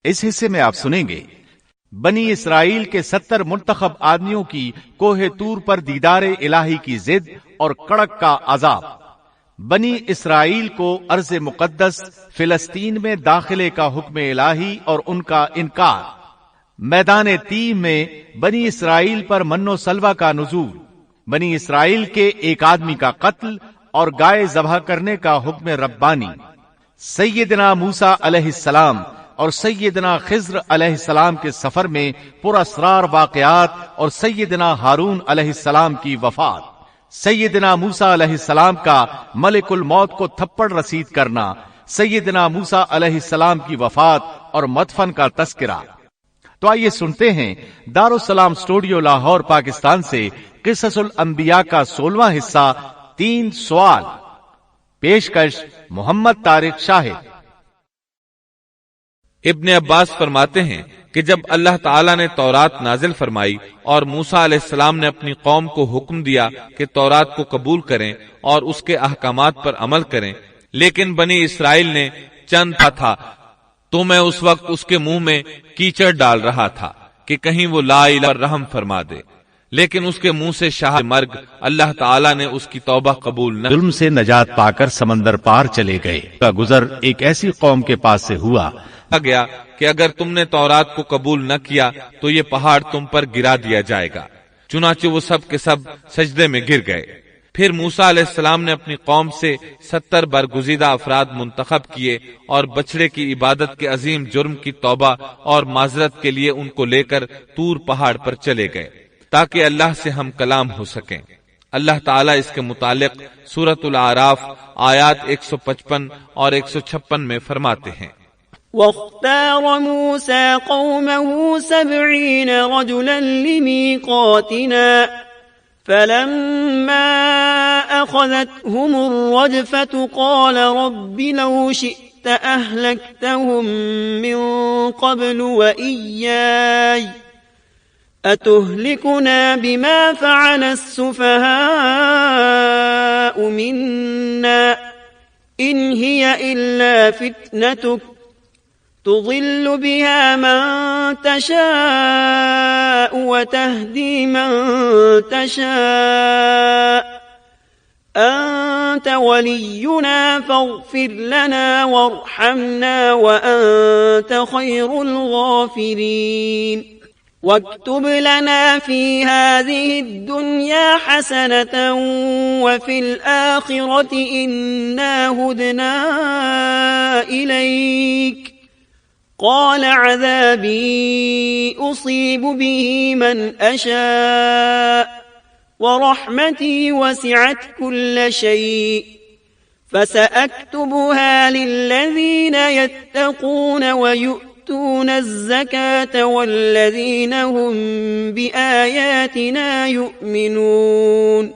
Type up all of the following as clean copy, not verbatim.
اس حصے میں آپ سنیں گے بنی اسرائیل کے 70 منتخب آدمیوں کی کوہ طور پر دیدار الہی کی ضد اور کڑک کا عذاب، بنی اسرائیل کو ارض مقدس فلسطین میں داخلے کا حکم الہی اور ان کا انکار، میدان تیم میں بنی اسرائیل پر من و سلوہ کا نزول، بنی اسرائیل کے ایک آدمی کا قتل اور گائے ذبح کرنے کا حکم ربانی، سیدنا موسیٰ علیہ السلام اور سیدنا خضر علیہ السلام کے سفر میں پراسرار واقعات اور سیدنا ہارون علیہ السلام کی وفات، سیدنا موسیٰ علیہ السلام کا ملک الموت کو تھپڑ رسید کرنا، سیدنا موسیٰ علیہ السلام کی وفات اور مدفن کا تذکرہ۔ تو آئیے سنتے ہیں دارالسلام اسٹوڈیو لاہور پاکستان سے قصص الانبیاء کا 16واں حصہ 3 سوال، پیشکش محمد طارق شاہد۔ ابن عباس فرماتے ہیں کہ جب اللہ تعالیٰ نے تورات نازل فرمائی اور موسیٰ علیہ السلام نے اپنی قوم کو حکم دیا کہ تورات کو قبول کریں اور اس کے احکامات پر عمل کریں، لیکن بنی اسرائیل نے چند تھا تو میں اس وقت اس کے منہ میں کیچڑ ڈال رہا تھا کہ کہیں وہ لا الہ اور رحم فرما دے، لیکن اس کے منہ سے شاہ مرگ اللہ تعالیٰ نے اس کی توبہ قبول نہ، ظلم سے نجات پا کر سمندر پار چلے گئے کا گزر ایک ایسی قوم کے پاس سے ہوا گیا کہ اگر تم نے تورات کو قبول نہ کیا تو یہ پہاڑ تم پر گرا دیا جائے گا، چنانچہ وہ سب کے سب سجدے میں گر گئے۔ پھر موسیٰ علیہ السلام نے اپنی قوم سے 70 برگزیدہ افراد منتخب کیے اور بچڑے کی عبادت کے عظیم جرم کی توبہ اور معذرت کے لیے ان کو لے کر طور پہاڑ پر چلے گئے تاکہ اللہ سے ہم کلام ہو سکیں۔ اللہ تعالیٰ اس کے متعلق سورۃ الاعراف آیات 155 اور 156 میں فرماتے ہیں، واختار موسى قومه 70 رجلا لميقاتنا فلما أخذتهم الرجفة قال رب لو شئت أهلكتهم من قبل وإياي أتهلكنا بما فعل السفهاء منا إن هي إلا فتنتك تضل بها من تشاء وتهدي من تشاء أنت ولينا فاغفر لنا وارحمنا وأنت خير الغافرين واكتب لنا في هذه الدنيا حسنة وفي الآخرة إنا هدنا إليك قال عذابي أصيب به من أشاء ورحمتي وسعت كل شيء فسأكتبها للذين يتقون ويؤتون الزكاة والذين هم بآياتنا يؤمنون۔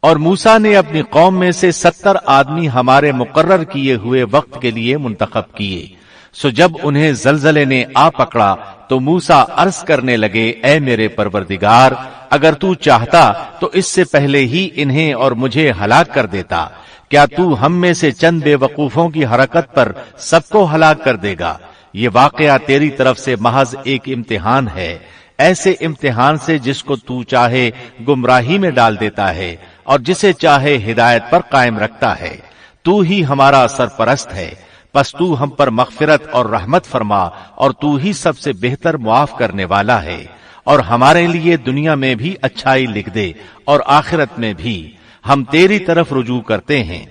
اور موسیٰ نے اپنی قوم میں سے 70 آدمی ہمارے مقرر کیے ہوئے وقت کے لیے منتخب کیے، سو جب انہیں زلزلے نے آ پکڑا تو موسیٰ عرض کرنے لگے، اے میرے پروردگار، اگر تو چاہتا تو اس سے پہلے ہی انہیں اور مجھے ہلاک کر دیتا، کیا تو ہم میں سے چند بے وقوفوں کی حرکت پر سب کو ہلاک کر دے گا؟ یہ واقعہ تیری طرف سے محض ایک امتحان ہے، ایسے امتحان سے جس کو تو چاہے گمراہی میں ڈال دیتا ہے اور جسے چاہے ہدایت پر قائم رکھتا ہے، تو ہی ہمارا سرپرست ہے، پس تو ہم پر مغفرت اور رحمت فرما اور تو ہی سب سے بہتر معاف کرنے والا ہے، اور ہمارے لیے دنیا میں بھی اچھائی لکھ دے اور آخرت میں بھی، ہم تیری طرف رجوع کرتے ہیں۔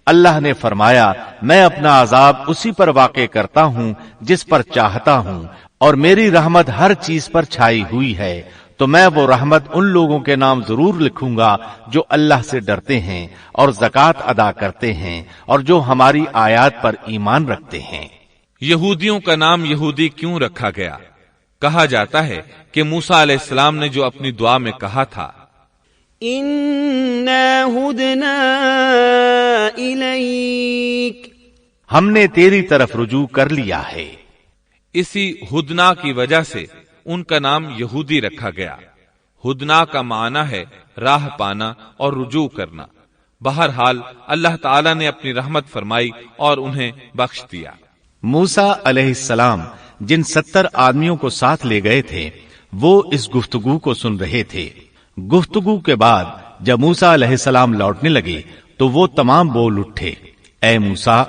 اللہ نے فرمایا، میں اپنا عذاب اسی پر واقع کرتا ہوں جس پر چاہتا ہوں، اور میری رحمت ہر چیز پر چھائی ہوئی ہے، تو میں وہ رحمت ان لوگوں کے نام ضرور لکھوں گا جو اللہ سے ڈرتے ہیں اور زکوٰۃ ادا کرتے ہیں اور جو ہماری آیات پر ایمان رکھتے ہیں۔ یہودیوں کا نام یہودی کیوں رکھا گیا؟ کہا جاتا ہے کہ موسیٰ علیہ السلام نے جو اپنی دعا میں کہا تھا، اِنَّا هُدْنَا إِلَيْكَ، ہم نے تیری طرف رجوع کر لیا ہے، اسی ہدنا کی وجہ سے ان کا نام یہودی رکھا گیا۔ ہدنا کا معنی ہے راہ پانا اور رجوع کرنا۔ بہرحال اللہ تعالیٰ نے اپنی رحمت فرمائی اور انہیں بخش دیا۔ موسیٰ علیہ السلام جن 70 آدمیوں کو ساتھ لے گئے تھے وہ اس گفتگو کو سن رہے تھے۔ گفتگو کے بعد جب موسیٰ علیہ السلام لوٹنے لگے تو وہ تمام بول اٹھے، اے موسیٰ،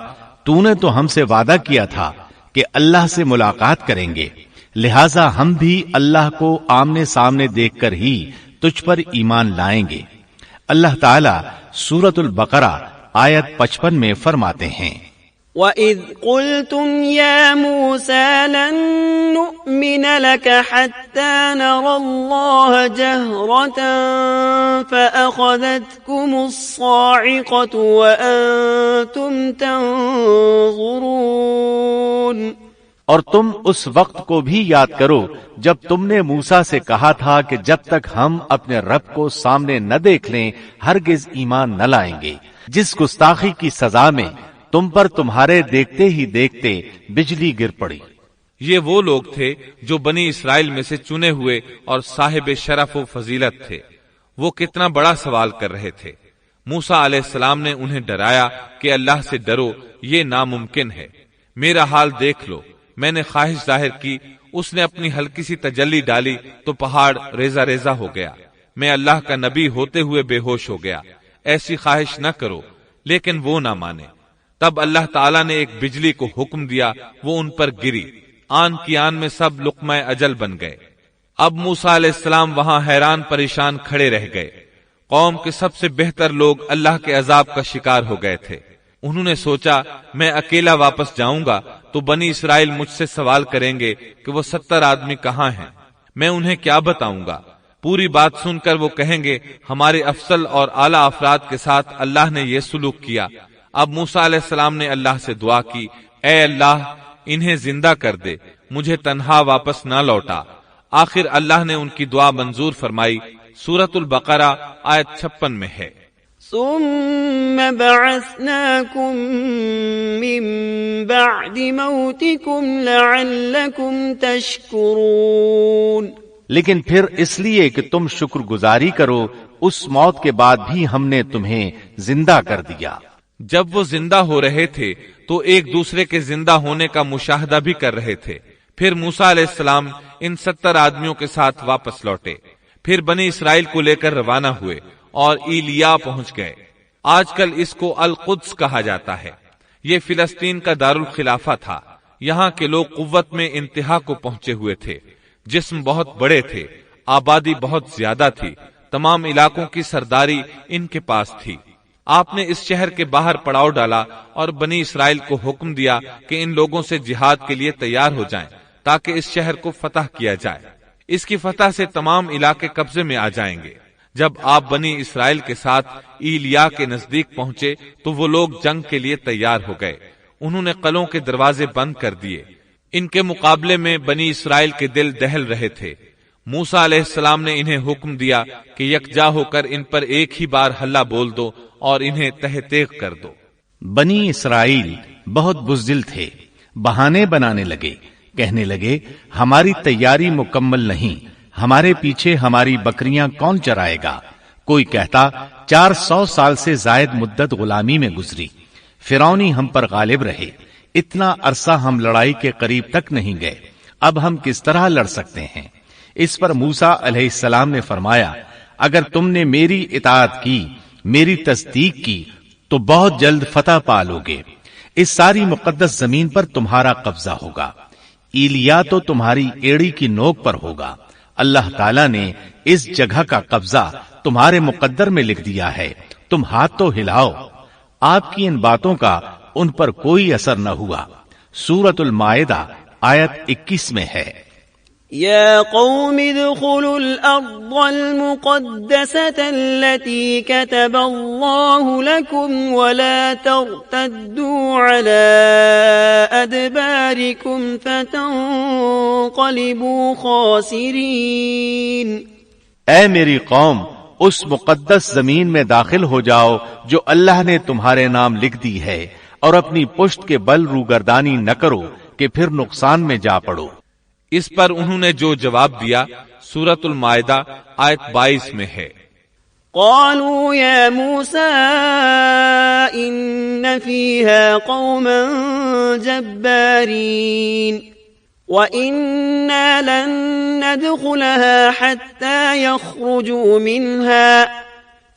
تو نے تو ہم سے وعدہ کیا تھا کہ اللہ سے ملاقات کریں گے، لہٰذا ہم بھی اللہ کو آمنے سامنے دیکھ کر ہی تجھ پر ایمان لائیں گے۔ اللہ تعالیٰ سورۃ البقرہ آیت 55 میں فرماتے ہیں، وَإِذْ قُلْتُمْ يَا مُوسَى لَن نُّؤْمِنَ لَكَ حَتَّى نَرَى اللَّهَ جَهْرَةً فَأَخَذَتْكُمُ الصَّاعِقَةُ وَأَنتُمْ تَنظُرُونَ۔ اور تم اس وقت کو بھی یاد کرو جب تم نے موسیٰ سے کہا تھا کہ جب تک ہم اپنے رب کو سامنے نہ دیکھ لیں ہرگز ایمان نہ لائیں گے۔ جس گستاخی کی سزا میں تم پر تمہارے دیکھتے ہی دیکھتے بجلی گر پڑی۔ یہ وہ لوگ تھے جو بنی اسرائیل میں سے چنے ہوئے اور صاحب شرف و فضیلت تھے۔ وہ کتنا بڑا سوال کر رہے تھے۔ موسیٰ علیہ السلام نے انہیں ڈرایا کہ اللہ سے ڈرو، یہ ناممکن ہے، میرا حال دیکھ لو۔ میں نے خواہش ظاہر کی، اس نے اپنی ہلکی سی تجلی ڈالی تو پہاڑ ریزہ ریزہ ہو گیا۔ میں اللہ کا نبی ہوتے ہوئے بے ہوش ہو گیا۔ ایسی خواہش نہ کرو، لیکن وہ نہ مانے۔ تب اللہ تعالیٰ نے ایک بجلی کو حکم دیا، وہ ان پر گری، آن کی آن میں سب لقمہ اجل بن گئے۔ اب موسیٰ علیہ السلام وہاں حیران پریشان کھڑے رہ گئے۔ قوم کے سب سے بہتر لوگ اللہ کے عذاب کا شکار ہو گئے تھے۔ انہوں نے سوچا میں اکیلا واپس جاؤں گا تو بنی اسرائیل مجھ سے سوال کریں گے کہ وہ 70 آدمی کہاں ہیں، میں انہیں کیا بتاؤں گا؟ پوری بات سن کر وہ کہیں گے ہمارے افضل اور اعلیٰ افراد کے ساتھ اللہ نے یہ سلوک کیا۔ اب موسیٰ علیہ السلام نے اللہ سے دعا کی، اے اللہ انہیں زندہ کر دے، مجھے تنہا واپس نہ لوٹا۔ آخر اللہ نے ان کی دعا منظور فرمائی۔ سورۃ البقرہ آیت 56 میں ہے، ثم بعثناكم من بعد موتكم لعلكم تشكرون۔ لیکن پھر اس لیے کہ تم شکر گزاری کرو، اس موت کے بعد بھی ہم نے تمہیں زندہ کر دیا۔ جب وہ زندہ ہو رہے تھے تو ایک دوسرے کے زندہ ہونے کا مشاہدہ بھی کر رہے تھے۔ پھر موسیٰ علیہ السلام ان 70 آدمیوں کے ساتھ واپس لوٹے، پھر بنی اسرائیل کو لے کر روانہ ہوئے اور ایلیا پہنچ گئے۔ آج کل اس کو القدس کہا جاتا ہے۔ یہ فلسطین کا دارالخلافہ تھا۔ یہاں کے لوگ قوت میں انتہا کو پہنچے ہوئے تھے، جسم بہت بڑے تھے، آبادی بہت زیادہ تھی، تمام علاقوں کی سرداری ان کے پاس تھی۔ آپ نے اس شہر کے باہر پڑاؤ ڈالا اور بنی اسرائیل کو حکم دیا کہ ان لوگوں سے جہاد کے لیے تیار ہو جائیں تاکہ اس شہر کو فتح کیا جائے۔ اس کی فتح سے تمام علاقے قبضے میں آ جائیں گے۔ جب آپ بنی اسرائیل کے ساتھ ایلیا کے نزدیک پہنچے تو وہ لوگ جنگ کے لیے تیار ہو گئے۔ انہوں نے قلعوں کے دروازے بند کر دیے۔ ان کے مقابلے میں بنی اسرائیل کے دل دہل رہے تھے۔ موسیٰ علیہ السلام نے انہیں حکم دیا کہ یکجا ہو کر ان پر ایک ہی بار ہلہ بول دو اور انہیں تہ تیغ کر دو۔ بنی اسرائیل بہت بزدل تھے، بہانے بنانے لگے، کہنے لگے ہماری تیاری مکمل نہیں، ہمارے پیچھے ہماری بکریاں کون چرائے گا؟ کوئی کہتا 400 سال سے زائد مدت غلامی میں گزری، فرعونی ہم پر غالب رہے، اتنا عرصہ ہم لڑائی کے قریب تک نہیں گئے، اب ہم کس طرح لڑ سکتے ہیں؟ اس پر موسیٰ علیہ السلام نے فرمایا اگر تم نے میری اطاعت کی، میری تصدیق کی تو بہت جلد فتح پالو گے، اس ساری مقدس زمین پر تمہارا قبضہ ہوگا، ایلیا تو تمہاری ایڑی کی نوک پر ہوگا۔ اللہ تعالیٰ نے اس جگہ کا قبضہ تمہارے مقدر میں لکھ دیا ہے، تم ہاتھ تو ہلاؤ۔ آپ کی ان باتوں کا ان پر کوئی اثر نہ ہوا۔ سورۃ المائدہ آیت 21 میں ہے، يا قوم ادخلوا الأرض المقدسة التي كتب الله لكم ولا ترتدوا على أدباركم فتنقلبوا خاسرين۔ اے میری قوم، اس مقدس زمین میں داخل ہو جاؤ جو اللہ نے تمہارے نام لکھ دی ہے، اور اپنی پشت کے بل روگردانی نہ کرو کہ پھر نقصان میں جا پڑو۔ اس پر انہوں نے جو جواب دیا سورۃ المائدہ آیت 22 میں ہے، قالوا يا موسى إن فيها قوما جبارين۔ وَإِنَّا لَن نَّدْخُلَهَا حَتَّى يَخْرُجُوا مِنْهَا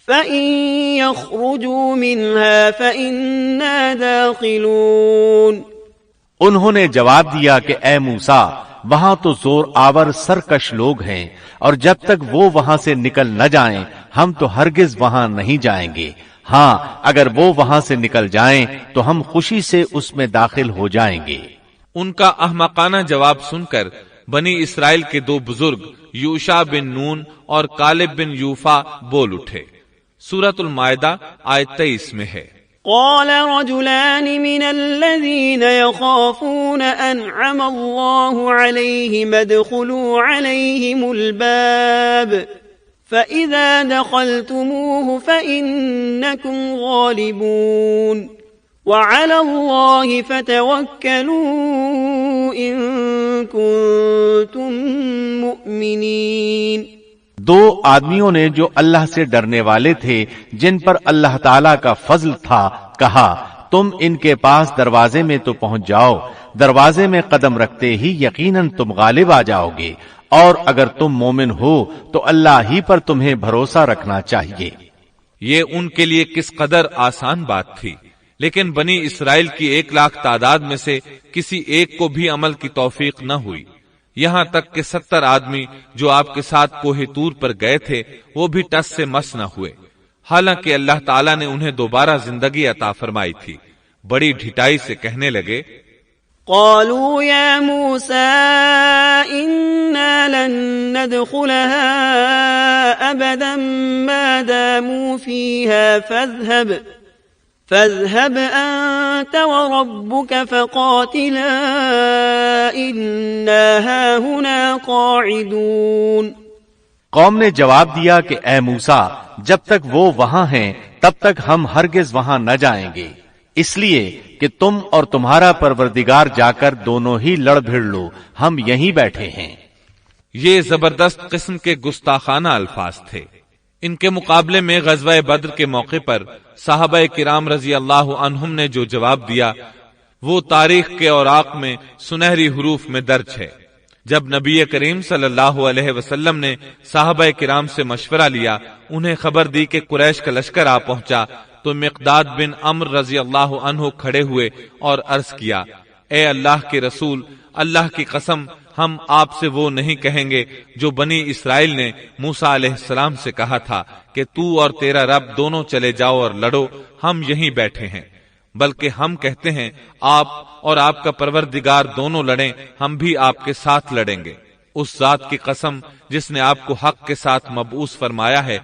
فَإِن يَخْرُجُوا مِنْهَا فَإِنَّا دَاخِلُونَ۔ انہوں نے جواب دیا کہ اے موسیٰ، وہاں تو زور آور سرکش لوگ ہیں، اور جب تک وہ وہاں سے نکل نہ جائیں ہم تو ہرگز وہاں نہیں جائیں گے۔ ہاں اگر وہ وہاں سے نکل جائیں تو ہم خوشی سے اس میں داخل ہو جائیں گے۔ ان کا احمقانہ جواب سن کر بنی اسرائیل کے دو بزرگ یوشع بن نون اور کالب بن یوفا بول اٹھے۔ سورۃ المائدہ آیت 23 میں ہے، قال رجلان من الذين يخافون أنعم الله عليهم ادخلوا عليهم الباب فإذا دخلتموه فإنكم غالبون وعلى الله فتوكلوا إن كنتم مؤمنين۔ دو آدمیوں نے جو اللہ سے ڈرنے والے تھے، جن پر اللہ تعالی کا فضل تھا، کہا تم ان کے پاس دروازے میں تو پہنچ جاؤ، دروازے میں قدم رکھتے ہی یقیناً تم غالب آ جاؤ گے، اور اگر تم مومن ہو تو اللہ ہی پر تمہیں بھروسہ رکھنا چاہیے۔ یہ ان کے لیے کس قدر آسان بات تھی، لیکن بنی اسرائیل کی 1,00,000 تعداد میں سے کسی ایک کو بھی عمل کی توفیق نہ ہوئی، یہاں تک کہ 70 آدمی جو آپ کے ساتھ کوہ طور پر گئے تھے وہ بھی ٹس سے مس نہ ہوئے، حالانکہ اللہ تعالیٰ نے انہیں دوبارہ زندگی عطا فرمائی تھی۔ بڑی ڈھٹائی سے کہنے لگے، قالوا يا موسى إنا لن ندخلها أبدا ما داموا فيها فاذهب أنت وربك فقاتلا إنا هاهنا قاعدون۔ قوم نے جواب دیا کہ اے موسیٰ، جب تک وہ وہاں ہیں تب تک ہم ہرگز وہاں نہ جائیں گے، اس لیے کہ تم اور تمہارا پروردگار جا کر دونوں ہی لڑ بھڑ لو، ہم یہیں بیٹھے ہیں۔ یہ زبردست قسم کے گستاخانہ الفاظ تھے۔ ان کے مقابلے میں غزوہ بدر کے موقع پر صحابہ کرام رضی اللہ عنہم نے جو جواب دیا وہ تاریخ کے اوراق میں سنہری حروف میں درج ہے۔ جب نبی کریم صلی اللہ علیہ وسلم نے صحابہ کرام سے مشورہ لیا، انہیں خبر دی کہ قریش کا لشکر آ پہنچا، تو مقداد بن عمرو رضی اللہ عنہ کھڑے ہوئے اور عرض کیا، اے اللہ کے رسول، اللہ کی قسم ہم آپ سے وہ نہیں کہیں گے جو بنی اسرائیل نے موسیٰ علیہ السلام سے کہا تھا کہ تو اور تیرا رب دونوں چلے جاؤ اور لڑو، ہم یہیں بیٹھے ہیں، بلکہ ہم کہتے ہیں آپ اور آپ کا پروردگار دونوں لڑیں، ہم بھی آپ کے ساتھ لڑیں گے۔ اس ذات کی قسم جس نے آپ کو حق کے ساتھ مبعوث فرمایا ہے،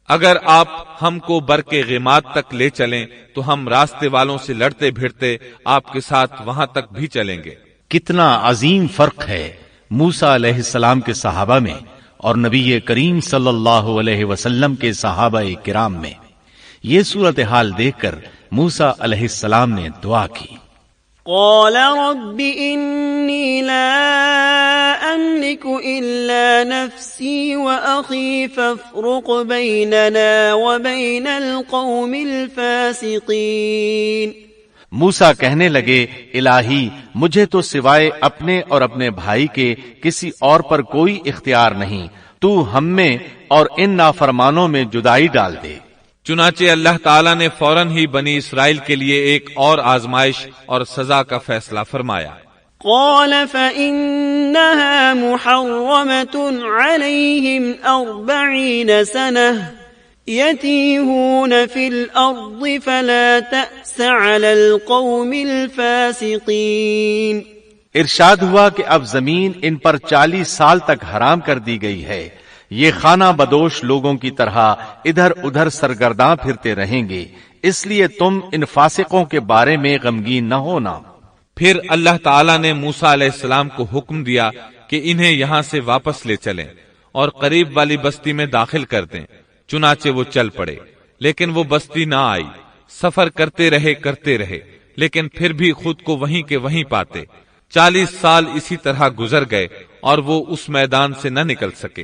اگر آپ ہم کو برق غیمات تک لے چلیں تو ہم راستے والوں سے لڑتے بھیڑتے آپ کے ساتھ وہاں تک بھی چلیں گے۔ کتنا عظیم فرق ہے موسیٰ علیہ السلام کے صحابہ میں اور نبی کریم صلی اللہ علیہ وسلم کے صحابہ کرام میں۔ یہ صورتحال دیکھ کر موسیٰ علیہ السلام نے دعا کی، قال رب إني لا أملك إلا نفسي وأخي فافرق بيننا وبين القوم الفاسقين۔ موسیٰ کہنے لگے، الہی مجھے تو سوائے اپنے اور اپنے بھائی کے کسی اور پر کوئی اختیار نہیں، تو ہم میں اور ان نافرمانوں میں جدائی ڈال دے۔ چنانچہ اللہ تعالیٰ نے فوراً ہی بنی اسرائیل کے لیے ایک اور آزمائش اور سزا کا فیصلہ فرمایا۔ قال فإنها محرمة عليهم 40 سنة يتيهون في الأرض فلا تأس على القوم الفاسقين۔ ارشاد ہوا کہ اب زمین ان پر 40 سال تک حرام کر دی گئی ہے، یہ خانہ بدوش لوگوں کی طرح ادھر ادھر سرگرداں پھرتے رہیں گے، اس لیے تم ان فاسقوں کے بارے میں غمگین نہ ہونا۔ پھر اللہ تعالیٰ نے موسیٰ علیہ السلام کو حکم دیا کہ انہیں یہاں سے واپس لے چلیں اور قریب والی بستی میں داخل کر دیں۔ چنانچہ وہ چل پڑے، لیکن وہ بستی نہ آئی۔ سفر کرتے رہے لیکن پھر بھی خود کو وہیں کے وہیں پاتے۔ 40 سال اسی طرح گزر گئے اور وہ اس میدان سے نہ نکل سکے۔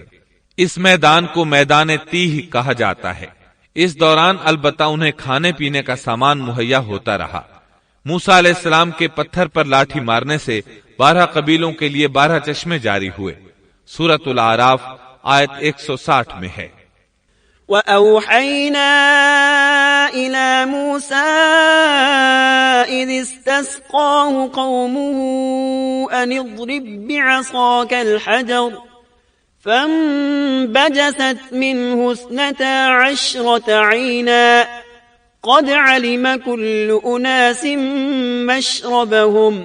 اس میدان کو میدان تیہ کہا جاتا ہے۔ اس دوران البتہ انہیں کھانے پینے کا سامان مہیا ہوتا رہا۔ موسیٰ علیہ السلام کے پتھر پر لاٹھی مارنے سے 12 قبیلوں کے لیے 12 چشمے جاری ہوئے۔ سورۃ الاعراف آیت 160 میں ہے۔ وَأَوْحَيْنَا إِلَى مُوسَىٰ إِذِ اسْتَسْقَاهُ قَوْمُهُ أَنِ اضْرِب بِّعَصَاكَ الْحَجَرَ فَانبَجَسَتْ مِنْهُ 12 عَيْنًا قَدْ عَلِمَ كُلُّ أُنَاسٍ مَّشْرَبَهُمْ۔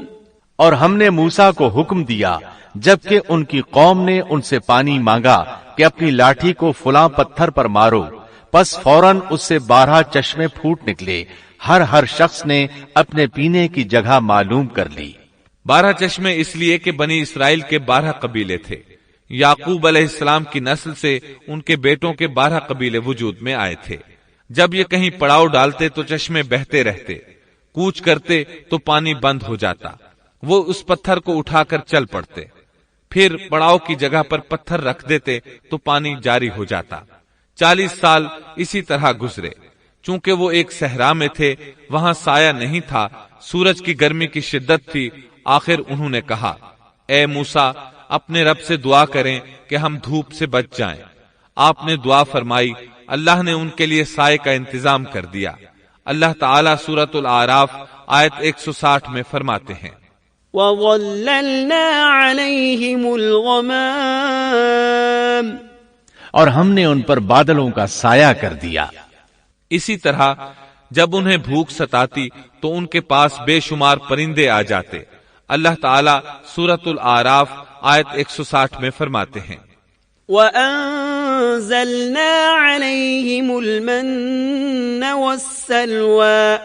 اور ہم نے موسیٰ کو حکم دیا جبکہ ان کی قوم نے ان سے پانی مانگا کہ اپنی لاٹھی کو فلاں پتھر پر مارو، پس فوراً اس سے 12 چشمے پھوٹ نکلے، ہر شخص نے اپنے پینے کی جگہ معلوم کر لی۔ 12 چشمے اس لیے کہ بنی اسرائیل کے 12 قبیلے تھے۔ یعقوب علیہ السلام کی نسل سے ان کے بیٹوں کے 12 قبیلے وجود میں آئے تھے۔ جب یہ کہیں پڑاؤ ڈالتے تو چشمے بہتے رہتے، کوچ کرتے تو پانی بند ہو جاتا، وہ اس پتھر کو اٹھا کر چل پڑتے، پھر پڑاؤ کی جگہ پر پتھر رکھ دیتے تو پانی جاری ہو جاتا۔ 40 سال اسی طرح گزرے۔ چونکہ وہ ایک صحرا میں تھے، وہاں سایہ نہیں تھا، سورج کی گرمی کی شدت تھی، آخر انہوں نے کہا، اے موسیٰ، اپنے رب سے دعا کریں کہ ہم دھوپ سے بچ جائیں۔ آپ نے دعا فرمائی، اللہ نے ان کے لیے سائے کا انتظام کر دیا۔ اللہ تعالیٰ سورۃ الاعراف آیت 160 میں فرماتے ہیں، وَظَلَّلْنَا عَلَيْهِمُ الْغَمَامَ، اور ہم نے ان پر بادلوں کا سایہ کر دیا۔ اسی طرح جب انہیں بھوک ستاتی تو ان کے پاس بے شمار پرندے آ جاتے۔ اللہ تعالیٰ سورۃ الاعراف آیت 160 میں فرماتے ہیں، وَأَنزَلْنَا عَلَيْهِمُ الْمَنَّ وَالسَّلْوَىٰ،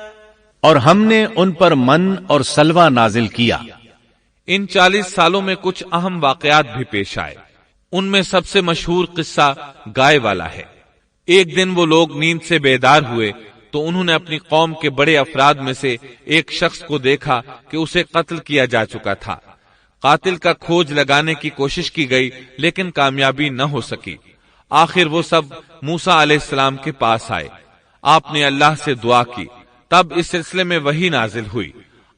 اور ہم نے ان پر من اور سلوہ نازل کیا۔ ان 40 سالوں میں کچھ اہم واقعات بھی پیش آئے۔ ان میں سب سے مشہور قصہ گائے والا ہے۔ ایک دن وہ لوگ نیند سے بیدار ہوئے تو انہوں نے اپنی قوم کے بڑے افراد میں سے ایک شخص کو دیکھا کہ اسے قتل کیا جا چکا تھا۔ قاتل کا کھوج لگانے کی کوشش کی گئی لیکن کامیابی نہ ہو سکی۔ آخر وہ سب موسیٰ علیہ السلام کے پاس آئے۔ آپ نے اللہ سے دعا کی، تب اس سلسلے میں وحی نازل ہوئی۔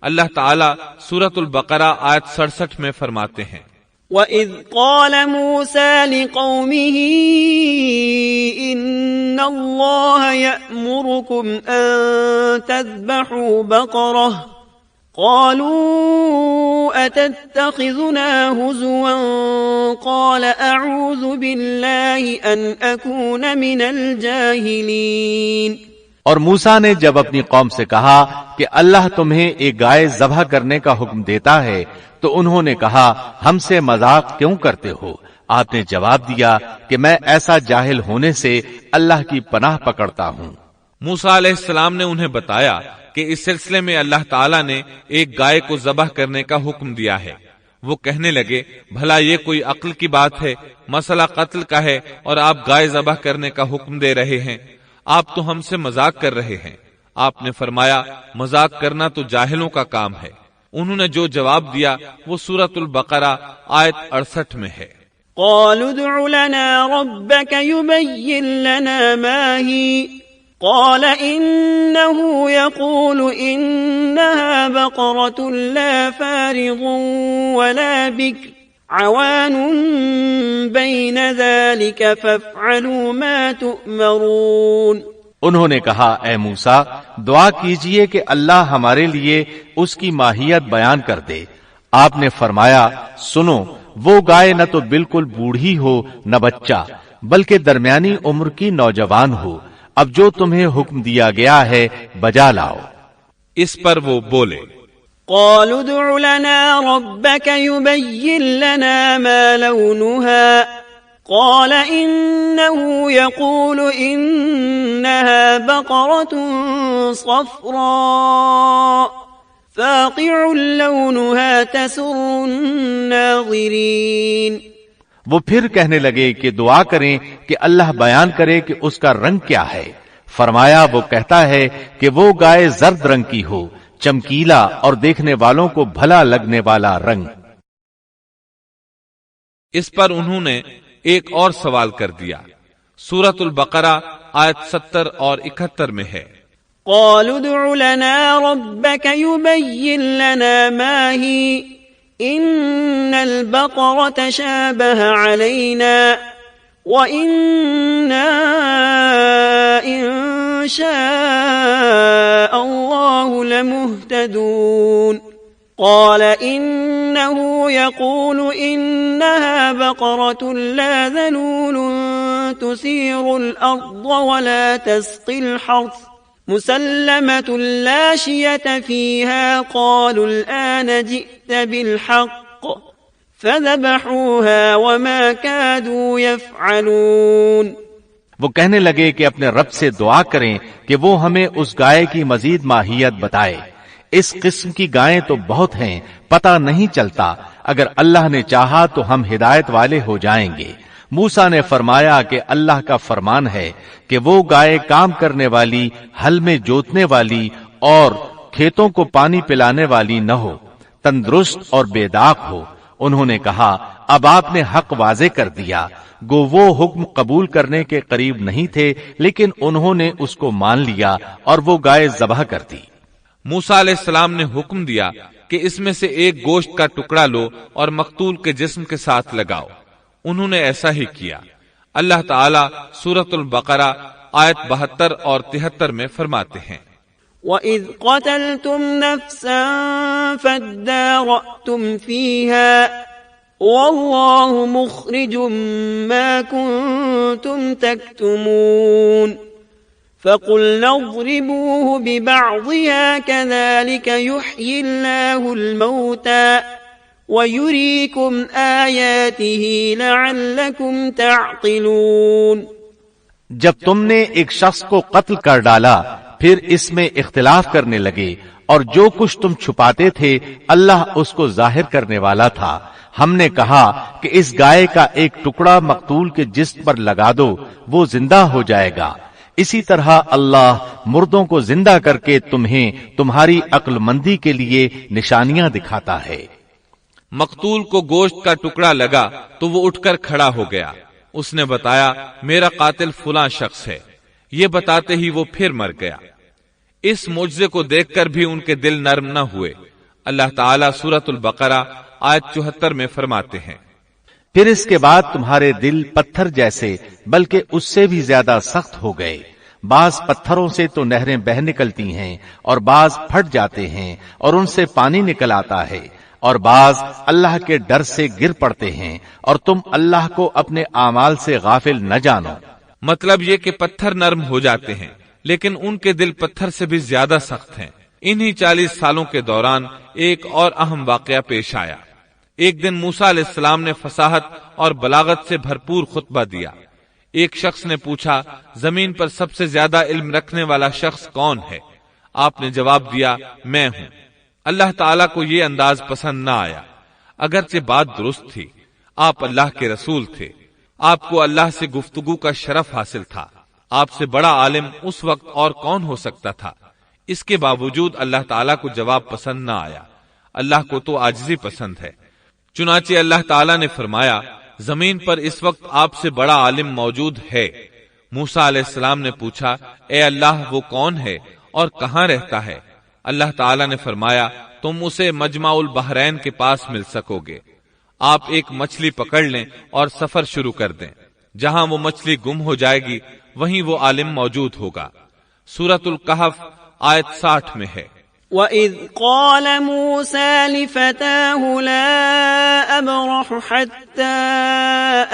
اللہ تعالیٰ سورۃ البقرہ آیت 67 میں فرماتے ہیں، وَإِذْ قَالَ مُوسَىٰ لِقَوْمِهِ إِنَّ اللَّهَ يَأْمُرُكُمْ أَن تَذْبَحُوا بَقَرَةً قَالُوا أَتَتَّخِذُنَا هُزُوًا قَالَ أَعُوذُ بِاللَّهِ أَنْ أَكُونَ مِنَ الْجَاهِلِينَ۔ اور موسیٰ نے جب اپنی قوم سے کہا کہ اللہ تمہیں ایک گائے ذبح کرنے کا حکم دیتا ہے تو انہوں نے کہا، ہم سے مذاق کیوں کرتے ہو؟ آپ نے جواب دیا کہ میں ایسا جاہل ہونے سے اللہ کی پناہ پکڑتا ہوں۔ موسیٰ علیہ السلام نے انہیں بتایا کہ اس سلسلے میں اللہ تعالیٰ نے ایک گائے کو ذبح کرنے کا حکم دیا ہے۔ وہ کہنے لگے، بھلا یہ کوئی عقل کی بات ہے؟ مسئلہ قتل کا ہے اور آپ گائے ذبح کرنے کا حکم دے رہے ہیں؟ آپ تو ہم سے مذاق کر رہے ہیں۔ آپ نے فرمایا، مذاق کرنا تو جاہلوں کا کام ہے۔ انہوں نے جو جواب دیا وہ سورۃ البقرہ آیت 68 میں ہے، قالوا ادع لنا ربك يبين لنا ما هي قال إنه يقول إنها بقرة لا فارض ولا بكر عوان بين ذلك فافعلوا ما تؤمرون۔ انہوں نے کہا، اے موسیٰ، دعا کیجئے کہ اللہ ہمارے لیے اس کی ماہیت بیان کر دے۔ آپ نے فرمایا، سنو، وہ گائے نہ تو بالکل بوڑھی ہو نہ بچہ، بلکہ درمیانی عمر کی نوجوان ہو۔ اب جو تمہیں حکم دیا گیا ہے بجا لاؤ۔ اس پر وہ بولے، قالوا ادع لنا ربك يبين لنا ما لونها قال إنه يقول إنها بقرة صفراء فاقع لونها تسر الناظرين۔ وہ پھر کہنے لگے کہ دعا کریں کہ اللہ بیان کرے کہ اس کا رنگ کیا ہے۔ فرمایا، وہ کہتا ہے کہ وہ گائے زرد رنگ کی ہو، چمکیلا اور دیکھنے والوں کو بھلا لگنے والا رنگ۔ اس پر انہوں نے ایک اور سوال کر دیا۔ سورۃ البقرہ آیت 70 اور 71 میں ہے، قالوا ادع لنا ربك يبين لنا ما هي إن البقرة شابه علينا وإنا إن شاء الله لمهتدون قال إنه يقول إنها بقرة لا ذلول تثير الأرض ولا تسقي الحرث مسلمة لا شية فيها قالوا الآن جئت بالحق فذبحوها وما كادوا يفعلون وہ کہنے لگے کہ اپنے رب سے دعا کریں کہ وہ ہمیں اس گائے کی مزید ماہیت بتائے. اس قسم کی گائیں تو بہت ہیں، پتہ نہیں چلتا، اگر اللہ نے چاہا تو ہم ہدایت والے ہو جائیں گے. موسیٰ نے فرمایا کہ اللہ کا فرمان ہے کہ وہ گائے کام کرنے والی، ہل میں جوتنے والی اور کھیتوں کو پانی پلانے والی نہ ہو، تندرست اور بے داغ ہو. انہوں نے کہا اب آپ نے حق واضح کر دیا. گو وہ حکم قبول کرنے کے قریب نہیں تھے، لیکن انہوں نے اس کو مان لیا اور وہ گائے ذبح کر دی. موسیٰ علیہ السلام نے حکم دیا کہ اس میں سے ایک گوشت کا ٹکڑا لو اور مقتول کے جسم کے ساتھ لگاؤ. انہوں نے ایسا ہی کیا. اللہ تعالی سورۃ البقرہ آیت 72 اور 73 میں فرماتے ہیں وَإِذْ قَتَلْتُمْ نَفْسًا فَادَّارَأْتُمْ فِيهَا وَاللَّهُ مُخْرِجٌ مَا كُنتُمْ تَكْتُمُونَ فَقُلْنَا اضْرِبُوهُ بِبَعْضِهَا كَذَلِكَ يُحْيِي اللَّهُ الْمَوْتَى وَيُرِيكُمْ آيَاتِهِ لَعَلَّكُمْ تَعْقِلُونَ جب تم نے ایک شخص کو قتل کر ڈالا پھر اس میں اختلاف کرنے لگے اور جو کچھ تم چھپاتے تھے اللہ اس کو ظاہر کرنے والا تھا. ہم نے کہا کہ اس گائے کا ایک ٹکڑا مقتول کے جسم پر لگا دو، وہ زندہ ہو جائے گا. اسی طرح اللہ مردوں کو زندہ کر کے تمہیں تمہاری عقل مندی کے لیے نشانیاں دکھاتا ہے. مقتول کو گوشت کا ٹکڑا لگا تو وہ اٹھ کر کھڑا ہو گیا. اس نے بتایا میرا قاتل فلاں شخص ہے. یہ بتاتے ہی وہ پھر مر گیا. اس معجزے کو دیکھ کر بھی ان کے دل نرم نہ ہوئے. اللہ تعالیٰ سورۃ البقرہ آیت 74 میں فرماتے ہیں پھر اس کے بعد تمہارے دل پتھر جیسے بلکہ اس سے بھی زیادہ سخت ہو گئے. بعض پتھروں سے تو نہریں بہ نکلتی ہیں اور بعض پھٹ جاتے ہیں اور ان سے پانی نکل آتا ہے، اور بعض اللہ کے ڈر سے گر پڑتے ہیں اور تم اللہ کو اپنے اعمال سے غافل نہ جانو. مطلب یہ کہ پتھر نرم ہو جاتے ہیں لیکن ان کے دل پتھر سے بھی زیادہ سخت ہیں. انہی 40 سالوں کے دوران ایک اور اہم واقعہ پیش آیا. ایک دن موسیٰ علیہ السلام نے فصاحت اور بلاغت سے بھرپور خطبہ دیا. ایک شخص نے پوچھا زمین پر سب سے زیادہ علم رکھنے والا شخص کون ہے؟ آپ نے جواب دیا میں ہوں. اللہ تعالیٰ کو یہ انداز پسند نہ آیا. اگرچہ بات درست تھی، آپ اللہ کے رسول تھے، آپ کو اللہ سے گفتگو کا شرف حاصل تھا. آپ سے بڑا عالم اس وقت اور کون ہو سکتا تھا؟ اس کے باوجود اللہ تعالیٰ کو جواب پسند نہ آیا. اللہ کو تو عاجزی پسند ہے. چنانچہ اللہ تعالیٰ نے فرمایا زمین پر اس وقت آپ سے بڑا عالم موجود ہے. موسیٰ علیہ السلام نے پوچھا اے اللہ وہ کون ہے اور کہاں رہتا ہے؟ اللہ تعالیٰ نے فرمایا تم اسے مجمع البحرین کے پاس مل سکو گے. آپ ایک مچھلی پکڑ لیں اور سفر شروع کر دیں. جہاں وہ مچھلی گم ہو جائے گی وہیں وہ عالم موجود ہوگا. سورۃ الکہف آیت 60 میں ہے وَإِذْ قَالَ مُوسَى لِفَتَاهُ لَا أَبْرَحُ حَتَّى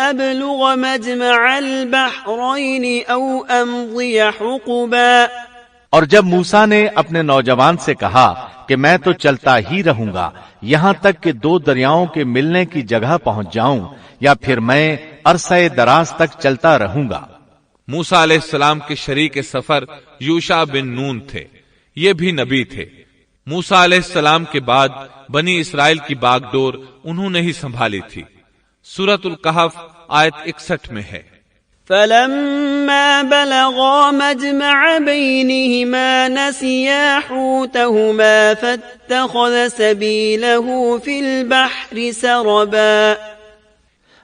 أَبْلُغَ مَجْمَعَ الْبَحْرَيْنِ أَوْ أَمْضِيَ حُقُبًا اور جب موسیٰ نے اپنے نوجوان سے کہا کہ میں تو چلتا ہی رہوں گا یہاں تک کہ 2 دریاؤں کے ملنے کی جگہ پہنچ جاؤں یا پھر میں عرصہ دراز تک چلتا رہوں گا. موسیٰ علیہ السلام کے شریک سفر یوشع بن نون تھے. یہ بھی نبی تھے. موسیٰ علیہ السلام کے بعد بنی اسرائیل کی باغ ڈور انہوں نے ہی سنبھالی تھی. سورۃ الکہف آیت 61 میں ہے فَلَمَّا بَلَغَا مَجْمَعَ بَيْنِهِمَا نَسِيَا حُوتَهُمَا فَاتَّخَذَ سَبِيلَهُ فِي الْبَحْرِ سَرَبًا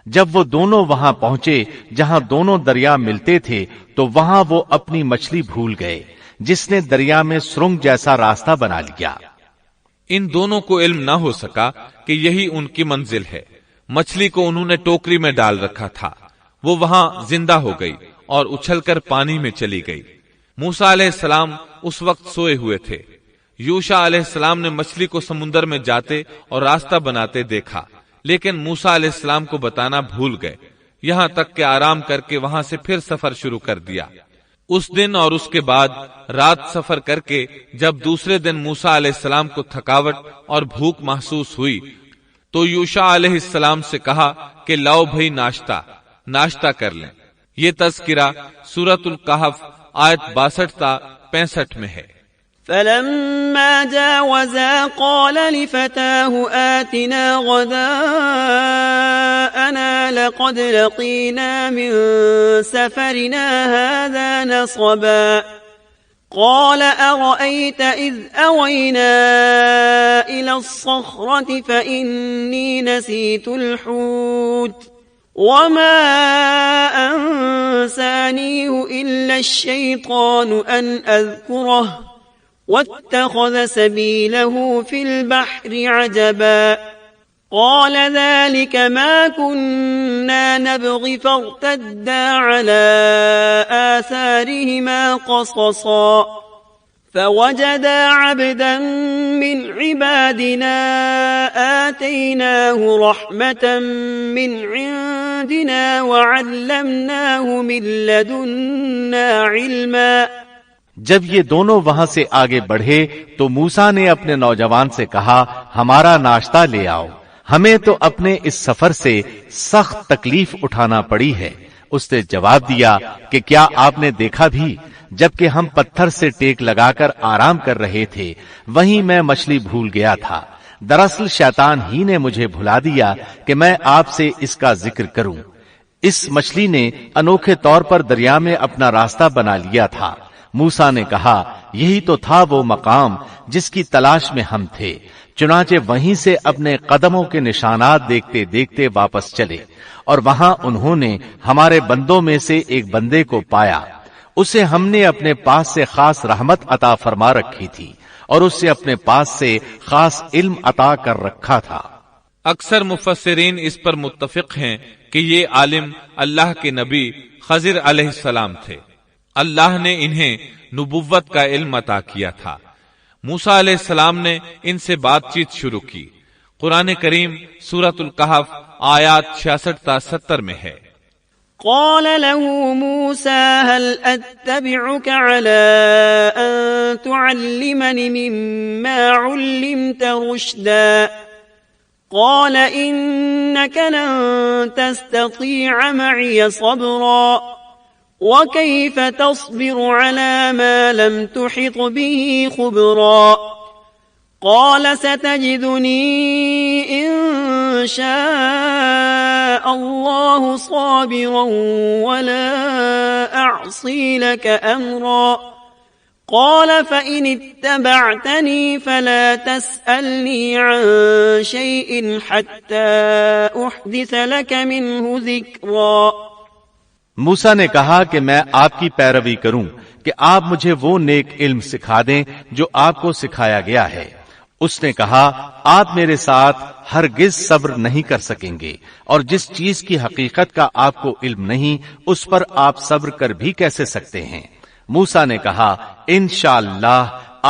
جب وہ دونوں وہاں پہنچے جہاں دونوں دریا ملتے تھے تو وہاں وہ اپنی مچھلی بھول گئے. جس نے دریا میں سرنگ جیسا راستہ بنا لیا۔ ان دونوں کو علم نہ ہو سکا کہ یہی ان کی منزل ہے۔ مچھلی کو انہوں نے ٹوکری میں ڈال رکھا تھا، وہ وہاں زندہ ہو گئی اور اچھل کر پانی میں چلی گئی۔ موسیٰ علیہ السلام اس وقت سوئے ہوئے تھے۔ یوشع علیہ السلام نے مچھلی کو سمندر میں جاتے اور راستہ بناتے دیکھا، لیکن موسیٰ علیہ السلام کو بتانا بھول گئے، یہاں تک کہ آرام کر کے وہاں سے پھر سفر شروع کر دیا۔ اس دن اور اس کے بعد رات سفر کر کے جب دوسرے دن موسیٰ علیہ السلام کو تھکاوٹ اور بھوک محسوس ہوئی تو یوشع علیہ السلام سے کہا کہ لاؤ بھئی ناشتہ کر لیں۔ یہ تذکرہ سورۃ الکہف آیت 62 تا 65 میں ہے۔ فلما جاوزا قال لفتاه آتنا غداءنا لقد لقينا من سفرنا هذا نصبا قال أرأيت إذ أوينا إلى الصخرة فإني نسيت الحوت وما أنسانيه إلا الشيطان أن أذكره واتخذ سبيله في البحر عجبا قال ذلك ما كنا نبغي فارتدا على آثارهما قصصا فوجدا عبدا من عبادنا آتيناه رحمة من عندنا وعلمناه من لدنا علما۔ جب یہ دونوں وہاں سے آگے بڑھے تو موسیٰ نے اپنے نوجوان سے کہا ہمارا ناشتہ لے آؤ، ہمیں تو اپنے اس سفر سے سخت تکلیف اٹھانا پڑی ہے۔ اس نے جواب دیا کہ کیا آپ نے دیکھا بھی جبکہ ہم پتھر سے ٹیک لگا کر آرام کر رہے تھے وہیں میں مچھلی بھول گیا تھا۔ دراصل شیطان ہی نے مجھے بھلا دیا کہ میں آپ سے اس کا ذکر کروں۔ اس مچھلی نے انوکھے طور پر دریا میں اپنا راستہ بنا لیا تھا۔ موسیٰ نے کہا یہی تو تھا وہ مقام جس کی تلاش میں ہم تھے، چنانچہ وہیں سے اپنے قدموں کے نشانات دیکھتے دیکھتے واپس چلے اور وہاں انہوں نے ہمارے بندوں میں سے ایک بندے کو پایا، اسے ہم نے اپنے پاس سے خاص رحمت عطا فرما رکھی تھی اور اس سے اپنے پاس سے خاص علم عطا کر رکھا تھا۔ اکثر مفسرین اس پر متفق ہیں کہ یہ عالم اللہ کے نبی خضر علیہ السلام تھے۔ اللہ نے انہیں نبوت کا علم عطا کیا تھا۔ موسیٰ علیہ السلام نے ان سے بات چیت شروع کی۔ قرآن کریم سورۃ الکہف آیات 66 تا 70 میں ہے۔ قال له موسى هل أتبعك على أن تعلمني مما علمت رشدا قال إنك لن تستطيع معي صبرا وكيف تصبر على ما لم تحط به خبرا قال ستجدني إن شاء الله صابرا ولا أعصي لك أمرا قال فإن اتبعتني فلا تسألني عن شيء حتى أحدث لك منه ذكرا۔ موسیٰ نے کہا کہ میں آپ کی پیروی کروں کہ آپ مجھے وہ نیک علم سکھا دیں جو آپ کو سکھایا گیا ہے۔ اس نے کہا آپ میرے ساتھ ہرگز صبر نہیں کر سکیں گے، اور جس چیز کی حقیقت کا آپ کو علم نہیں اس پر آپ صبر کر بھی کیسے سکتے ہیں؟ موسیٰ نے کہا انشاءاللہ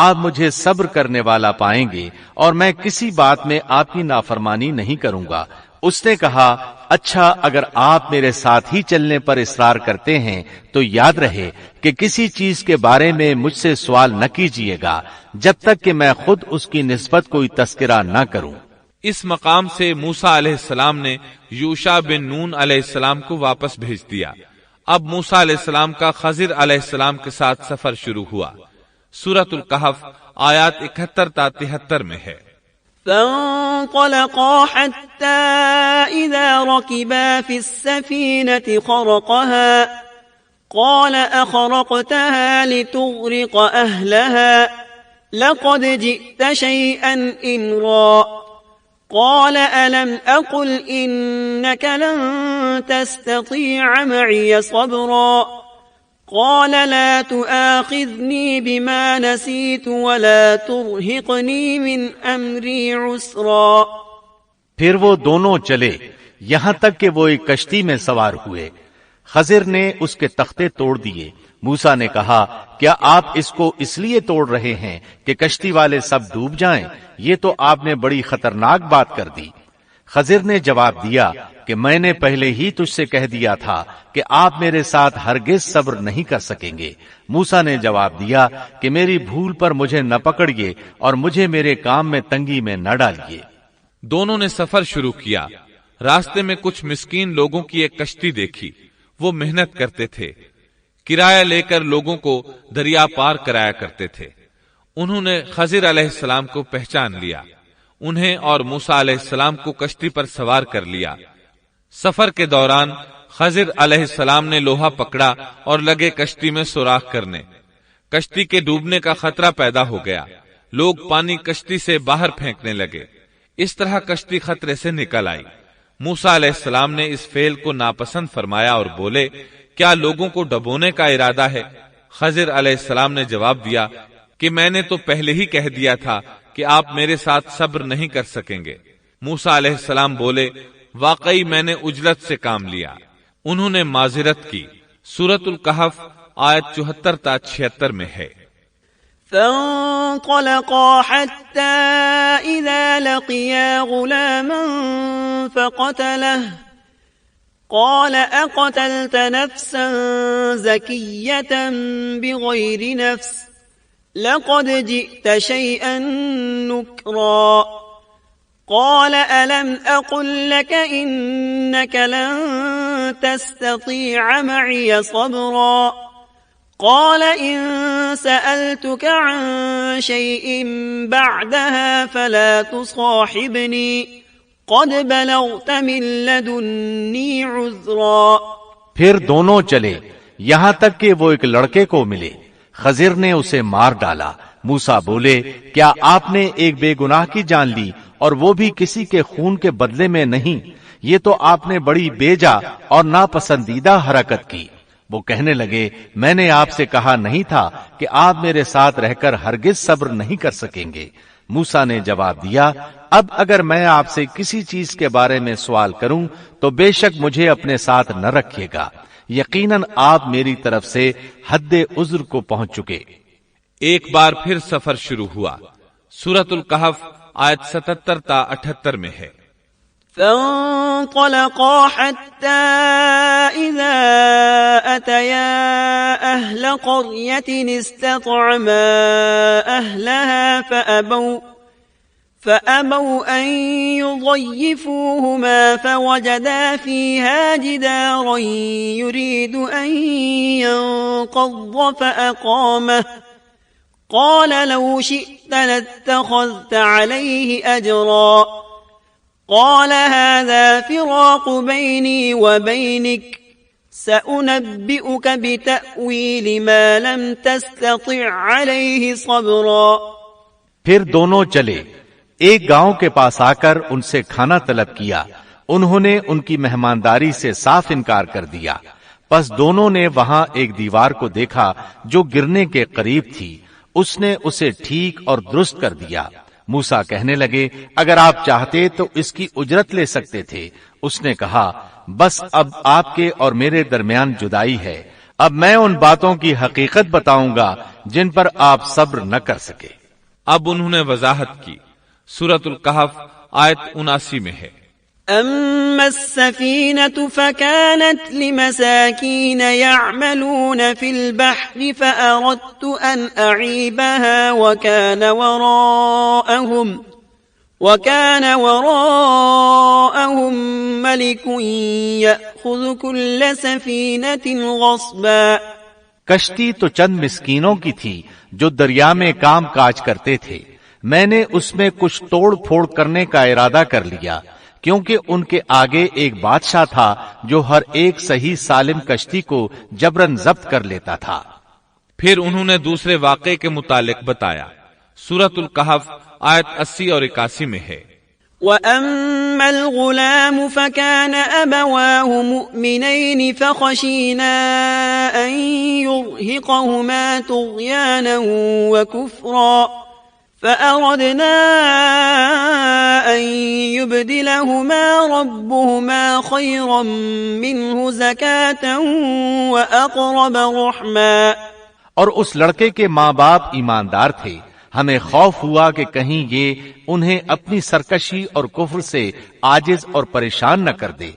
آپ مجھے صبر کرنے والا پائیں گے اور میں کسی بات میں آپ کی نافرمانی نہیں کروں گا۔ اس نے کہا اچھا اگر آپ میرے ساتھ ہی چلنے پر اصرار کرتے ہیں تو یاد رہے کہ کسی چیز کے بارے میں مجھ سے سوال نہ کیجیے گا جب تک کہ میں خود اس کی نسبت کوئی تذکرہ نہ کروں۔ اس مقام سے موسیٰ علیہ السلام نے یوشع بن نون علیہ السلام کو واپس بھیج دیا۔ اب موسیٰ علیہ السلام کا خضر علیہ السلام کے ساتھ سفر شروع ہوا۔ سورۃ الکہف آیات 71 تا 73 میں ہے۔ فانطلقا حتى إذا ركبا في السفينة خرقها قال أخرقتها لتغرق أهلها لقد جئت شيئا إمرا قال ألم أقل إنك لن تستطيع معي صبرا قال لا تؤاخذني بما نسيت ولا ترهقني من أمري عسرا۔ پھر وہ دونوں چلے یہاں تک کہ وہ ایک کشتی میں سوار ہوئے۔ خضر نے اس کے تختے توڑ دیے۔ موسیٰ نے کہا کیا آپ اس کو اس لیے توڑ رہے ہیں کہ کشتی والے سب ڈوب جائیں؟ یہ تو آپ نے بڑی خطرناک بات کر دی۔ خضر نے جواب دیا کہ میں نے پہلے ہی تجھ سے کہہ دیا تھا کہ آپ میرے ساتھ ہرگز صبر نہیں کر سکیں گے۔ موسیٰ نے جواب دیا کہ میری بھول پر مجھے نہ پکڑیے اور مجھے میرے کام میں تنگی میں نہ ڈالیے۔ دونوں نے سفر شروع کیا۔ راستے میں کچھ مسکین لوگوں کی ایک کشتی دیکھی۔ وہ محنت کرتے تھے، کرایہ لے کر لوگوں کو دریا پار کرایا کرتے تھے۔ انہوں نے خضر علیہ السلام کو پہچان لیا، انہیں اور موسیٰ علیہ السلام کو کشتی پر سوار کر لیا۔ سفر کے دوران خضر علیہ السلام نے لوہا پکڑا اور لگے کشتی میں سوراخ کرنے۔ کشتی کے ڈوبنے کا خطرہ پیدا ہو گیا۔ لوگ پانی کشتی سے باہر پھینکنے لگے۔ اس طرح کشتی خطرے سے نکل آئی۔ موسیٰ علیہ السلام نے اس فعل کو ناپسند فرمایا اور بولے کیا لوگوں کو ڈبونے کا ارادہ ہے؟ خضر علیہ السلام نے جواب دیا کہ میں نے تو پہلے ہی کہہ دیا تھا کہ آپ میرے ساتھ صبر نہیں کر سکیں گے۔ موسیٰ علیہ السلام بولے واقعی میں نے اجرت سے کام لیا۔ انہوں نے معذرت کی۔ سورۃ الکہف آیت 74 تا 76 میں ہے۔ فانطلقا حتى إذا لقيا غلاما فقتله قال أقتلت نفسا زكية بغير نفس لقد جئت شيئا نكرا قال ألم أقل لك إنك لن تستطيع معي صبرا قال إن سألتك عن شيء بعدها فلا تصاحبني قد بلغت من لدني عذرا۔ پھر دونوں چلے یہاں تک کہ وہ ایک لڑکے کو ملے۔ خضر نے اسے مار ڈالا۔ موسیٰ بولے کیا آپ نے ایک بے گناہ کی جان لی اور وہ بھی کسی کے خون کے بدلے میں نہیں؟ یہ تو آپ نے بڑی بیجا اور ناپسندیدہ حرکت کی۔ وہ کہنے لگے میں نے آپ سے کہا نہیں تھا کہ آپ میرے ساتھ رہ کر ہرگز صبر نہیں کر سکیں گے۔ موسیٰ نے جواب دیا اب اگر میں آپ سے کسی چیز کے بارے میں سوال کروں تو بے شک مجھے اپنے ساتھ نہ رکھیے گا، یقیناً آپ میری طرف سے حد عذر کو پہنچ چکے۔ ایک بار پھر سفر شروع ہوا۔ سورۃ الکہف آیت 77 تا 78 میں ہے۔ فانطلقا حتى إذا أتيا أهل قرية استطعما أهلها فأبوا أن يضيفوهما فوجدا فيها جدارا يريد أن ينقض فأقامه قال لو شئت لاتخذت عليه أجرا قال هذا فراق بيني وبينك سأنبئك بتأويل ما لم تستطع عليه صبرا۔ پھر دونوں چلے ایک گاؤں کے پاس آ کر ان سے کھانا طلب کیا۔ انہوں نے ان کی مہمانداری سے صاف انکار کر دیا۔ پس دونوں نے وہاں ایک دیوار کو دیکھا جو گرنے کے قریب تھی۔ اس نے اسے ٹھیک اور درست کر دیا۔ موسیٰ کہنے لگے اگر آپ چاہتے تو اس کی اجرت لے سکتے تھے۔ اس نے کہا بس اب آپ کے اور میرے درمیان جدائی ہے۔ اب میں ان باتوں کی حقیقت بتاؤں گا جن پر آپ صبر نہ کر سکے۔ اب انہوں نے وضاحت کی۔ سورۃ الکہف آیت 79 میں ہے۔ أما السفينة فكانت لمساكين يعملون في البحر فأردت أن أعيبها وكان وراءهم ملك يأخذ كل سفينة غصبا۔ کشتی تو چند مسکینوں کی تھی جو دریا میں کام کاج کرتے تھے۔ میں نے اس میں کچھ توڑ پھوڑ کرنے کا ارادہ کر لیا کیونکہ ان کے آگے ایک بادشاہ تھا جو ہر ایک صحیح سالم کشتی کو جبرن ضبط کر لیتا تھا۔ پھر انہوں نے دوسرے واقعے کے متعلق بتایا۔ سورۃ الکہف آیت 80 اور 81 میں ہے۔ وَأَمَّا الْغُلَامُ فَكَانَ أَبَوَاهُ مُؤْمِنَيْنِ فَخَشِينَا أَن يُرْهِقَهُمَا طُغْيَانًا وَكُفْرًا فَأَرَدْنَا أَن يُبْدِلَهُمَا رَبُّهُمَا خَيْرًا مِّنْهُ زَكَاةً وَأَقْرَبَ رُحْمًا۔ اور اس لڑکے کے ماں باپ ایماندار تھے، ہمیں خوف ہوا کہ کہیں یہ انہیں اپنی سرکشی اور کفر سے عاجز اور پریشان نہ کر دے،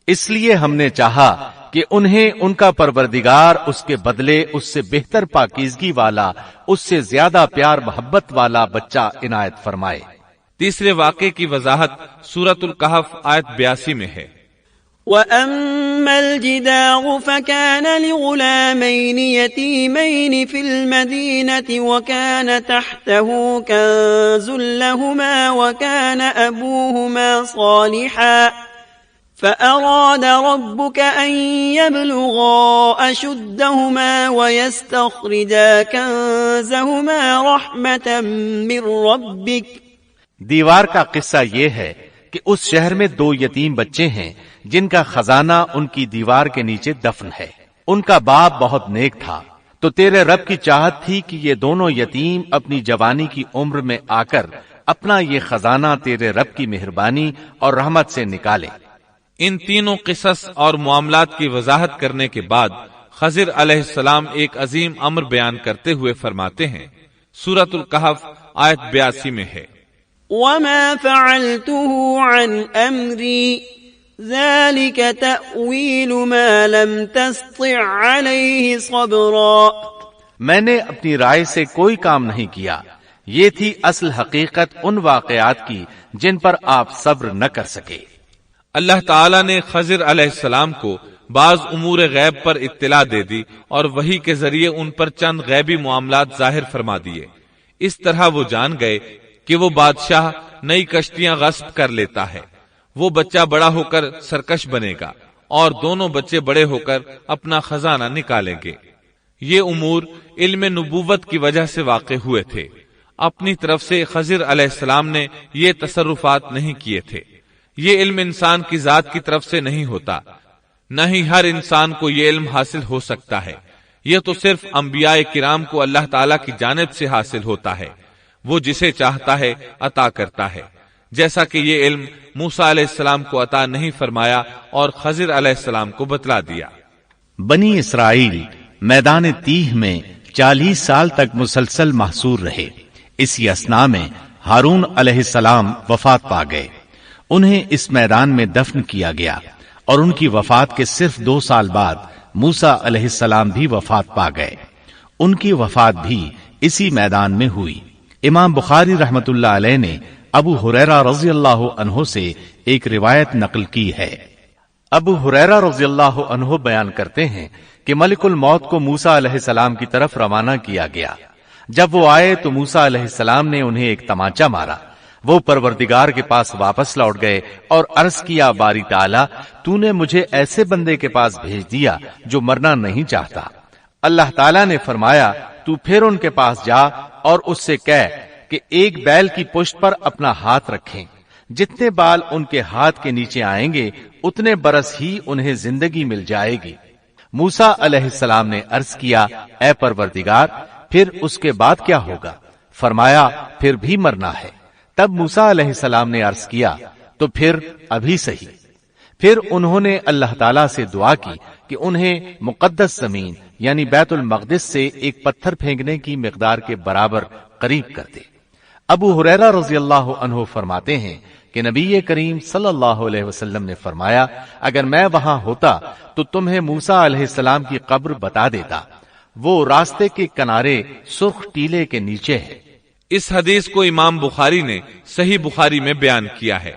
اس لیے ہم نے چاہا کہ انہیں ان کا پروردگار اس کے بدلے اس سے بہتر پاکیزگی والا، اس سے زیادہ پیار محبت والا بچہ عنایت فرمائے۔ تیسرے واقعے کی وضاحت سورۃ الکہف آیت 82 میں ہے۔ وَأَمَّا الْجِدَارُ فَكَانَ لِغُلَامَيْنِ يَتِيمَيْنِ فِي الْمَدِينَةِ وَكَانَ تَحْتَهُ كَنزٌ لَهُمَا وَكَانَ أَبُوهُمَا صَالِحًا فَأَرَادَ رَبُّكَ أَن يَبْلُغَا أَشُدَّهُمَا وَيَسْتَخْرِجَا كَنزَهُمَا رَحْمَةً مِّن رَّبِّكَ۔ دیوار کا قصہ یہ ہے کہ اس شہر میں 2 یتیم بچے ہیں جن کا خزانہ ان کی دیوار کے نیچے دفن ہے۔ ان کا باپ بہت نیک تھا، تو تیرے رب کی چاہت تھی کہ یہ دونوں یتیم اپنی جوانی کی عمر میں آ کر اپنا یہ خزانہ تیرے رب کی مہربانی اور رحمت سے نکالے۔ ان تینوں قصص اور معاملات کی وضاحت کرنے کے بعد خضر علیہ السلام ایک عظیم امر بیان کرتے ہوئے فرماتے ہیں۔ سورۃ الکہف آیت 82 میں ہے، وَمَا فَعَلْتُهُ عَنْ أَمْرِي ذَلِكَ تَأْوِيلُ مَا لَمْ تَسْطِعْ عَلَيْهِ صَبْرًا۔ میں نے اپنی رائے سے کوئی کام نہیں کیا، یہ تھی اصل حقیقت ان واقعات کی جن پر آپ صبر نہ کر سکے۔ اللہ تعالیٰ نے خضر علیہ السلام کو بعض امور غیب پر اطلاع دے دی اور وحی کے ذریعے ان پر چند غیبی معاملات ظاہر فرما دیے۔ اس طرح وہ جان گئے کہ وہ بادشاہ نئی کشتیاں غصب کر لیتا ہے، وہ بچہ بڑا ہو کر سرکش بنے گا اور دونوں بچے بڑے ہو کر اپنا خزانہ نکالیں گے۔ یہ امور علم نبوت کی وجہ سے واقع ہوئے تھے، اپنی طرف سے خضر علیہ السلام نے یہ تصرفات نہیں کیے تھے۔ یہ علم انسان کی ذات کی طرف سے نہیں ہوتا، نہ ہی ہر انسان کو یہ علم حاصل ہو سکتا ہے، یہ تو صرف انبیاء کرام کو اللہ تعالیٰ کی جانب سے حاصل ہوتا ہے، وہ جسے چاہتا ہے عطا کرتا ہے، جیسا کہ یہ علم موسیٰ علیہ السلام کو عطا نہیں فرمایا اور خضر علیہ السلام کو بتلا دیا۔ بنی اسرائیل میدان تیہ میں 40 سال تک مسلسل محصور رہے۔ اسی اثناء میں ہارون علیہ السلام وفات پا گئے، انہیں اس میدان میں دفن کیا گیا، اور ان کی وفات کے صرف 2 سال بعد موسیٰ علیہ السلام بھی وفات پا گئے، ان کی وفات بھی اسی میدان میں ہوئی۔ امام بخاری رحمت اللہ علیہ نے ابو ہریرہ رضی اللہ عنہ سے ایک روایت نقل کی ہے۔ ابو ہریرہ رضی اللہ عنہ بیان کرتے ہیں کہ ملک الموت کو موسیٰ علیہ السلام کی طرف روانہ کیا گیا۔ جب وہ آئے تو موسیٰ علیہ السلام نے انہیں ایک تمانچہ مارا، وہ پروردگار کے پاس واپس لوٹ گئے اور عرض کیا، باری تعالیٰ تو نے مجھے ایسے بندے کے پاس بھیج دیا جو مرنا نہیں چاہتا۔ اللہ تعالیٰ نے فرمایا، تو پھر ان کے پاس جا اور اس سے کہہ کہ ایک بیل کی پشت پر اپنا ہاتھ رکھیں، جتنے بال ان کے ہاتھ کے نیچے آئیں گے اتنے برس ہی انہیں زندگی مل جائے گی۔ موسیٰ علیہ السلام نے عرض کیا، اے پروردگار پھر اس کے بعد کیا ہوگا؟ فرمایا، پھر بھی مرنا ہے۔ تب موسیٰ علیہ السلام نے عرض کیا، تو پھر ابھی صحیح۔ پھر انہوں نے اللہ تعالیٰ سے دعا کی کہ انہیں مقدس زمین یعنی بیت المقدس سے ایک پتھر پھینکنے کی مقدار کے برابر قریب کر دے۔ ابو ہریرہ رضی اللہ عنہ فرماتے ہیں کہ نبی کریم صلی اللہ علیہ وسلم نے فرمایا، اگر میں وہاں ہوتا تو تمہیں موسیٰ علیہ السلام کی قبر بتا دیتا، وہ راستے کے کنارے سرخ ٹیلے کے نیچے ہے۔ اس حدیث کو امام بخاری نے صحیح بخاری میں بیان کیا ہے۔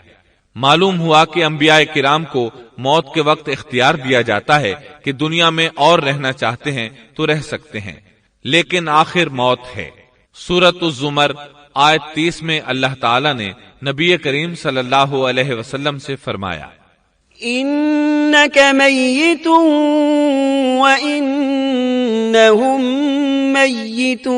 معلوم ہوا کہ انبیاء کرام کو موت کے وقت اختیار دیا جاتا ہے کہ دنیا میں اور رہنا چاہتے ہیں تو رہ سکتے ہیں، لیکن آخر موت ہے۔ سورۃ الزمر آیت 30 میں اللہ تعالیٰ نے نبی کریم صلی اللہ علیہ وسلم سے فرمایا، انک میت وانہم میتون،